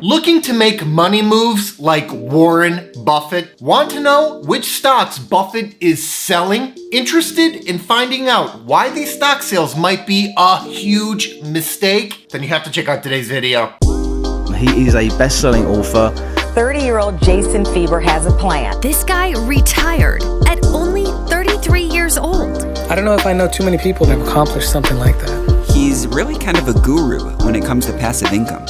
Looking to make money moves like Warren Buffett? Want to know which stocks Buffett is selling? Interested in finding out why these stock sales might be a huge mistake? Then you have to check out today's video. He is a best-selling author. 30-year-old Jason Fieber has a plan. This guy retired at only 33 years old. I don't know if I know too many people that have accomplished something like that. He's really kind of a guru when it comes to passive income.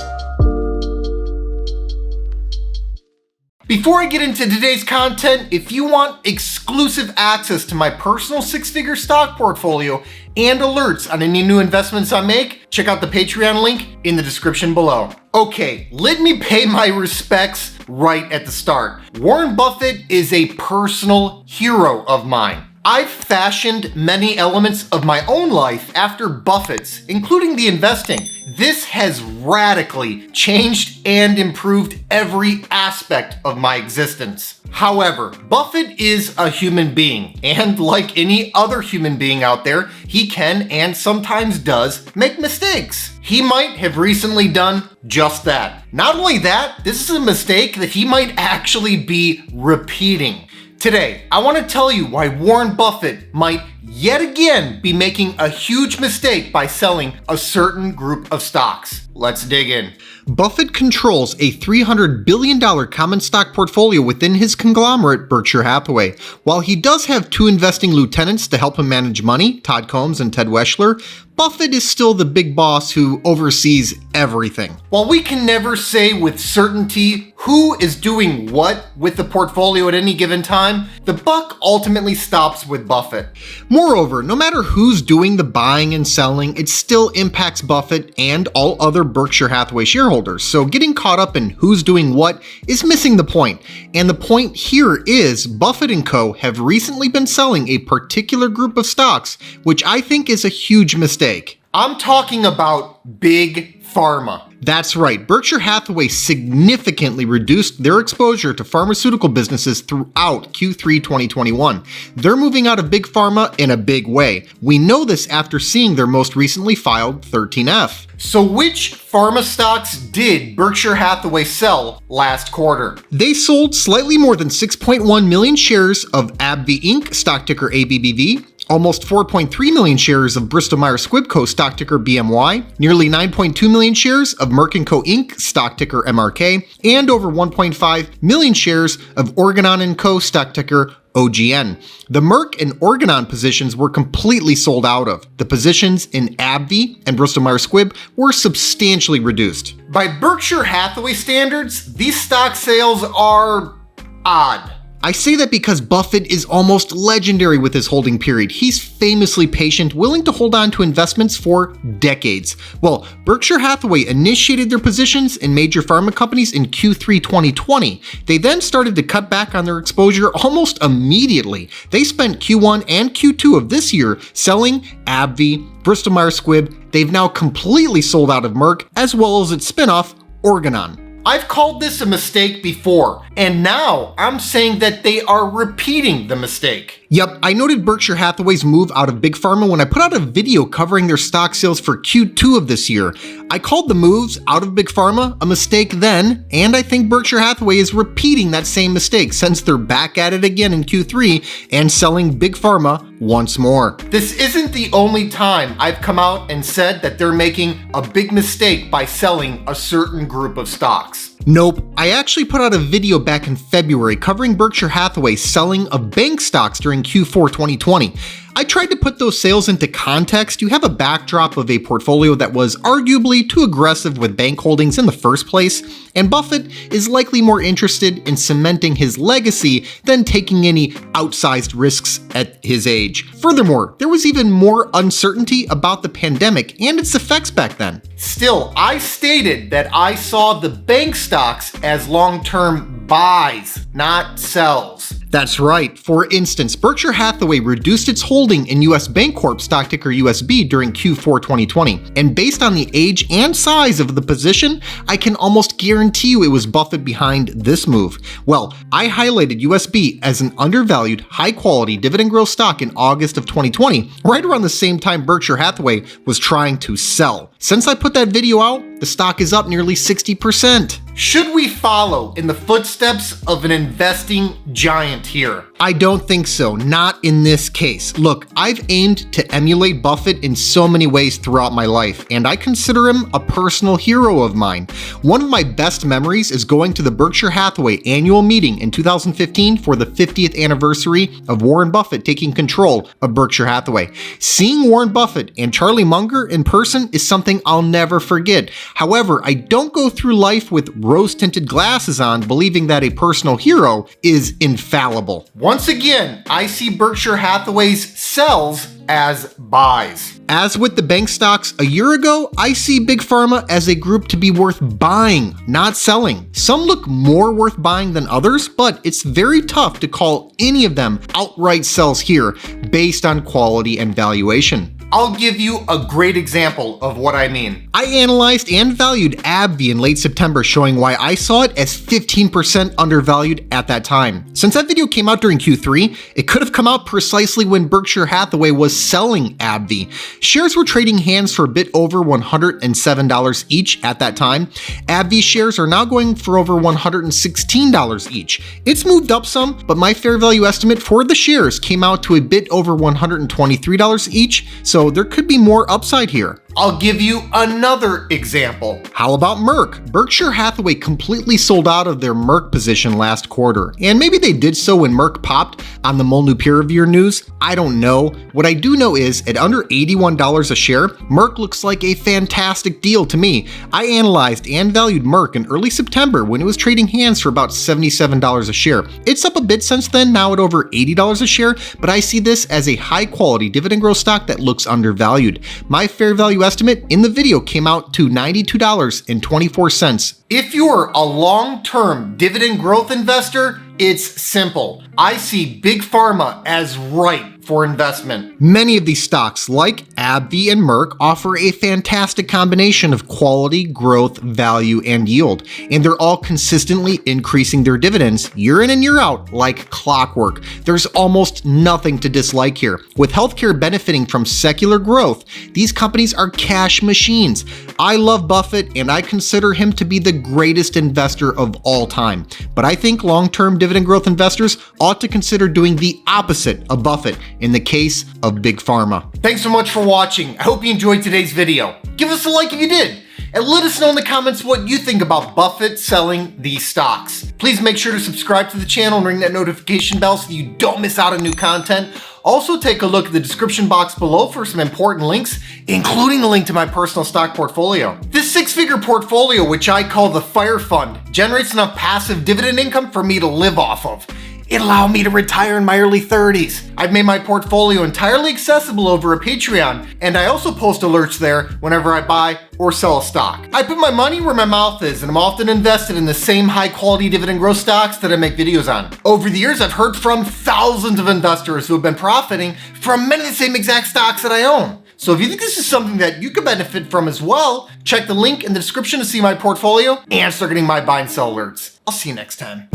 Before I get into today's content, if you want exclusive access to my personal six-figure stock portfolio and alerts on any new investments I make, check out the Patreon link in the description below. Okay, let me pay my respects right at the start. Warren Buffett is a personal hero of mine. I've fashioned many elements of my own life after Buffett's, including the investing. This has radically changed and improved every aspect of my existence. However, Buffett is a human being, and like any other human being out there, he can and sometimes does make mistakes. He might have recently done just that. Not only that, this is a mistake that he might actually be repeating. Today, I want to tell you why Warren Buffett might yet again be making a huge mistake by selling a certain group of stocks. Let's dig in. Buffett controls a $300 billion common stock portfolio within his conglomerate, Berkshire Hathaway. While he does have two investing lieutenants to help him manage money, Todd and Ted Weschler, Buffett is still the big boss who oversees everything. While we can never say with certainty who is doing what with the portfolio at any given time, the buck ultimately stops with Buffett. Moreover, no matter who's doing the buying and selling, it still impacts Buffett and all other Berkshire Hathaway shareholders. So getting caught up in who's doing what is missing the point. And the point here is Buffett & Co. have recently been selling a particular group of stocks, which I think is a huge mistake. I'm talking about Big Pharma. That's right, Berkshire Hathaway significantly reduced their exposure to pharmaceutical businesses throughout Q3 2021. They're moving out of Big Pharma in a big way. We know this after seeing their most recently filed 13F. So which pharma stocks did Berkshire Hathaway sell last quarter? They sold slightly more than 6.1 million shares of ABBV Inc., stock ticker ABBV, almost 4.3 million shares of Bristol-Myers Squibb Co. stock ticker BMY, nearly 9.2 million shares of Merck & Co. Inc. stock ticker MRK, and over 1.5 million shares of Organon & Co. stock ticker OGN. The Merck and Organon positions were completely sold out of. The positions in AbbVie and Bristol-Myers Squibb were substantially reduced. By Berkshire Hathaway standards, these stock sales are odd. I say that because Buffett is almost legendary with his holding period. He's famously patient, willing to hold on to investments for decades. Well, Berkshire Hathaway initiated their positions in major pharma companies in Q3 2020. They then started to cut back on their exposure almost immediately. They spent Q1 and Q2 of this year selling AbbVie, Bristol-Myers Squibb. They've now completely sold out of Merck, as well as its spinoff, Organon. I've called this a mistake before, and now I'm saying that they are repeating the mistake. Yep, I noted Berkshire Hathaway's move out of Big Pharma when I put out a video covering their stock sales for Q2 of this year. I called the moves out of Big Pharma a mistake then, and I think Berkshire Hathaway is repeating that same mistake since they're back at it again in Q3 and selling Big Pharma once more. This isn't the only time I've come out and said that they're making a big mistake by selling a certain group of stocks. Nope, I actually put out a video back in February covering Berkshire Hathaway selling of bank stocks during Q4 2020. I tried to put those sales into context. You have a backdrop of a portfolio that was arguably too aggressive with bank holdings in the first place, and Buffett is likely more interested in cementing his legacy than taking any outsized risks at his age. Furthermore, there was even more uncertainty about the pandemic and its effects back then. Still, I stated that I saw the bank stocks as long-term buys, not sells. That's right. For instance, Berkshire Hathaway reduced its holding in US Bancorp stock ticker USB during Q4 2020. And based on the age and size of the position, I can almost guarantee you it was Buffett behind this move. Well, I highlighted USB as an undervalued, high-quality dividend growth stock in August of 2020, right around the same time Berkshire Hathaway was trying to sell. Since I put that video out, the stock is up nearly 60%. Should we follow in the footsteps of an investing giant here? I don't think so, not in this case. Look, I've aimed to emulate Buffett in so many ways throughout my life, and I consider him a personal hero of mine. One of my best memories is going to the Berkshire Hathaway annual meeting in 2015 for the 50th anniversary of Warren Buffett taking control of Berkshire Hathaway. Seeing Warren Buffett and Charlie Munger in person is something I'll never forget. However, I don't go through life with rose-tinted glasses on, believing that a personal hero is infallible. Once again, I see Berkshire Hathaway's sells as buys. As with the bank stocks a year ago, I see Big Pharma as a group to be worth buying, not selling. Some look more worth buying than others, but it's very tough to call any of them outright sells here based on quality and valuation. I'll give you a great example of what I mean. I analyzed and valued ABBV in late September, showing why I saw it as 15% undervalued at that time. Since that video came out during Q3, it could have come out precisely when Berkshire Hathaway was selling ABBV. Shares were trading hands for a bit over $107 each at that time. ABBV shares are now going for over $116 each. It's moved up some, but my fair value estimate for the shares came out to a bit over $123 each, so there could be more upside here. I'll give you another example. How about Merck? Berkshire Hathaway completely sold out of their Merck position last quarter, and maybe they did so when Merck popped on the Molyneux peer review news. I don't know. What I do know is at under $81 a share, Merck looks like a fantastic deal to me. I analyzed and valued Merck in early September when it was trading hands for about $77 a share. It's up a bit since then, now at over $80 a share, but I see this as a high quality dividend growth stock that looks undervalued. My fair value estimate in the video came out to $92.24. If you're a long-term dividend growth investor, it's simple. I see Big Pharma as ripe for investment. Many of these stocks, like ABBV and Merck, offer a fantastic combination of quality, growth, value, and yield, and they're all consistently increasing their dividends year in and year out like clockwork. There's almost nothing to dislike here. With healthcare benefiting from secular growth, these companies are cash machines. I love Buffett, and I consider him to be the greatest investor of all time, but I think long-term dividend growth investors ought to consider doing the opposite of Buffett in the case of Big Pharma. Thanks so much for watching. I hope you enjoyed today's video. Give us a like if you did, and let us know in the comments what you think about Buffett selling these stocks. Please make sure to subscribe to the channel and ring that notification bell so you don't miss out on new content. Also, take a look at the description box below for some important links, including a link to my personal stock portfolio. This six-figure portfolio, which I call the Fire Fund, generates enough passive dividend income for me to live off of. It allowed me to retire in my early 30s. I've made my portfolio entirely accessible over a Patreon, and I also post alerts there whenever I buy or sell a stock. I put my money where my mouth is, and I'm often invested in the same high-quality dividend growth stocks that I make videos on. Over the years, I've heard from thousands of investors who have been profiting from many of the same exact stocks that I own. So if you think this is something that you could benefit from as well, check the link in the description to see my portfolio and start getting my buy and sell alerts. I'll see you next time.